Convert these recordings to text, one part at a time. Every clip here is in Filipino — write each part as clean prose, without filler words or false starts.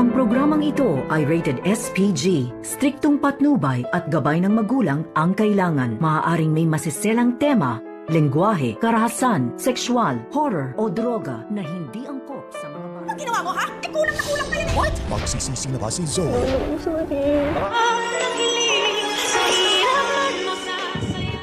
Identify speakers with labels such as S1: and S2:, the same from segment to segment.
S1: Ang programang ito ay rated SPG. Striktong patnubay at gabay ng magulang ang kailangan. Maaaring may masiselang tema, lengguwahe, karahasan, sexual, horror o droga na hindi angkop sa mga bata.
S2: Ang ginawa mo, ha? Eh, kulang na kulang pa yun eh. What?
S3: Magsisisi na ba si Zoe?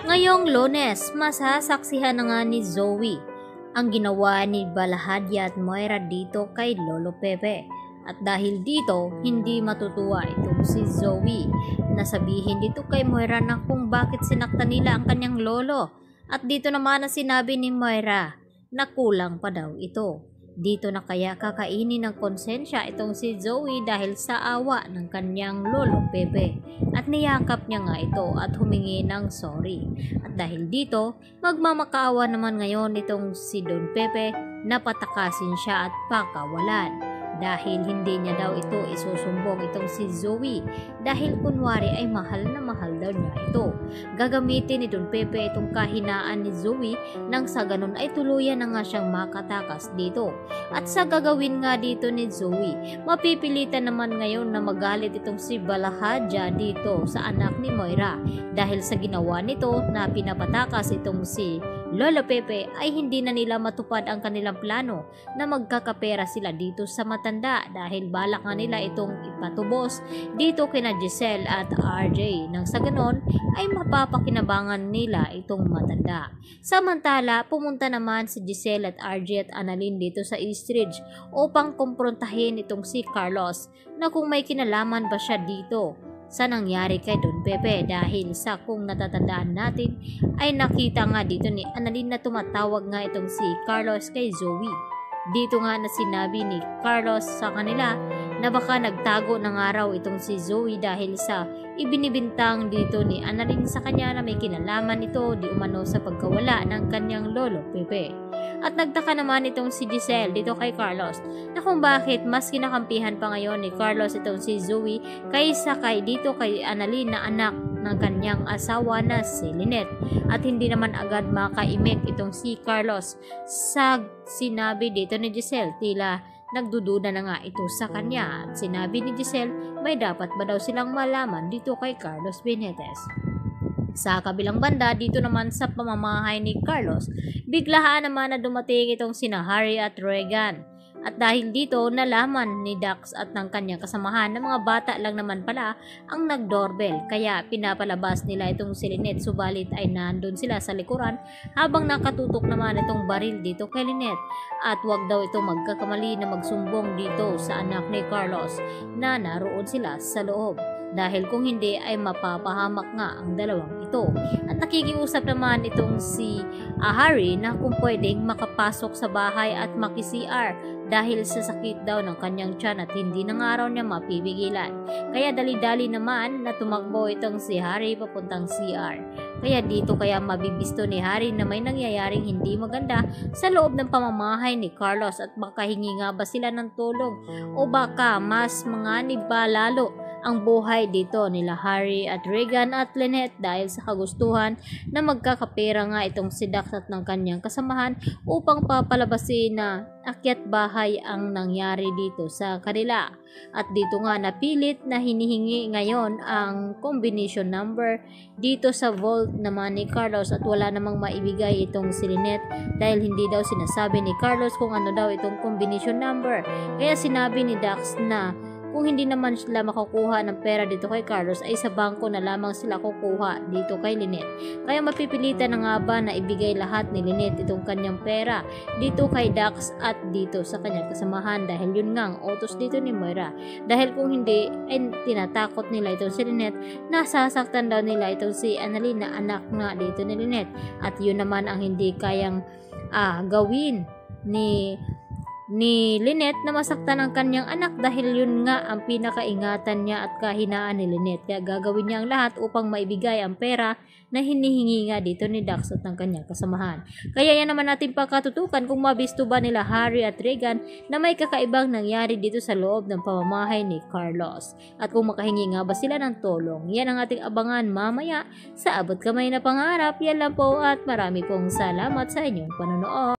S4: Ngayong Lunes, masasaksihan na nga ni Zoe ang ginawa ni Balahadya at Moira dito kay Lolo Pepe. At dahil dito, hindi matutuwa itong si Zoe na sabihin dito kay Moira na kung bakit sinaktan nila ang kanyang lolo. At dito naman na sinabi ni Moira na kulang pa daw ito. Dito na kaya kakainin ng konsensya itong si Zoe dahil sa awa ng kanyang lolo Pepe. At niyakap niya nga ito at humingi ng sorry. At dahil dito, magmamakaawa naman ngayon itong si Don Pepe na patakasin siya at pakawalan. Dahil hindi niya daw ito isusumbong itong si Zoe dahil kunwari ay mahal na mahal daw niya ito. Gagamitin ni Don Pepe itong kahinaan ni Zoe nang sa ganun ay tuluyan na nga siyang makatakas dito. At sa gagawin nga dito ni Zoe, mapipilitan naman ngayon na magalit itong si Balahadya dito sa anak ni Moira dahil sa ginawa nito na pinapatakas itong si Lolo Pepe ay hindi na nila matupad ang kanilang plano na magkakapera sila dito sa matanda dahil balak nga nila itong ipatubos dito kina Giselle at RJ nang sa ganon ay mapapakinabangan nila itong matanda. Samantala, pumunta naman si Giselle at RJ at Annalyn dito sa Eastridge upang kumprontahin itong si Carlos na kung may kinalaman ba siya dito sa nangyari kay Don Pepe dahil sa kung natatandaan natin ay nakita nga dito ni Annalyn na tumatawag nga itong si Carlos kay Zoe. Dito nga na sinabi ni Carlos sa kanila na baka nagtago ng araw itong si Zoe dahil sa ibinibintang dito ni Annalyn sa kanya na may kinalaman ito di umano sa pagkawala ng kanyang lolo Pepe. At nagtaka naman itong si Giselle dito kay Carlos na kung bakit mas kinakampihan pa ngayon ni Carlos itong si Zoe kaysa kay dito kay Annalyn na anak ng kanyang asawa na si Lynette. At hindi naman agad makaimik itong si Carlos sa sinabi dito ni Giselle, tila nagdududa na nga ito sa kanya. At sinabi ni Giselle may dapat ba daw silang malaman dito kay Carlos Benitez. Sa kabilang banda, dito naman sa pamamahay ni Carlos, biglaan naman na dumating itong sina Harry at Regan. At dahil dito, nalaman ni Dax at ng kanyang kasamahan na mga bata lang naman pala ang nag-doorbell. Kaya pinapalabas nila itong si Lynette, subalit ay nandun sila sa likuran habang nakatutok naman itong baril dito kay Lynette. At wag daw ito magkakamali na magsumbong dito sa anak ni Carlos na naroon sila sa loob. Dahil kung hindi ay mapapahamak nga ang dalawang ito. At nakikiusap naman itong si Harry na kung pwedeng makapasok sa bahay at maki-CR dahil sa sakit daw ng kanyang tiyan at hindi na nga raw niya mapipigilan. Kaya dali-dali naman na tumakbo itong si Harry papuntang CR. Kaya dito kaya mabibisto ni Harry na may nangyayaring hindi maganda sa loob ng pamamahay ni Carlos at baka hingi nga ba sila ng tulong o baka mas manganib ba lalo ang buhay dito nila Harry at Regan at Lynette dahil sa kagustuhan na magkakapera nga itong si Dax at ng kanyang kasamahan upang papalabasin na akyat bahay ang nangyari dito sa kanila. At dito nga napilit na hinihingi ngayon ang combination number dito sa vault naman ni Carlos at wala namang maibigay itong si Lynette dahil hindi daw sinasabi ni Carlos kung ano daw itong combination number. Kaya sinabi ni Dax na kung hindi naman sila makukuha ng pera dito kay Carlos ay sa bangko na lamang sila kukuha dito kay Lynette. Kaya mapipilitan na nga ba na ibigay lahat ni Lynette itong kanyang pera dito kay Dax at dito sa kanyang kasamahan dahil yun nga ang utos dito ni Moira. Dahil kung hindi ay tinatakot nila itong si Lynette na sasaktan daw nila itong si Annalyn na anak nga dito ni Lynette. At yun naman ang hindi kayang gawin ni Lynette na masaktan ang kanyang anak dahil yun nga ang pinakaingatan niya at kahinaan ni Lynette. Kaya gagawin niya ang lahat upang maibigay ang pera na hinihingi nga dito ni Dax at ng kanyang kasamahan. Kaya yan naman natin pagkatutukan kung mabisto ba nila Harry at Regan na may kakaibang nangyari dito sa loob ng pamamahay ni Carlos. At kung makahingi nga ba sila ng tulong. Yan ang ating abangan mamaya sa Abot Kamay na Pangarap. Yan lang po at marami pong salamat sa inyong panonood.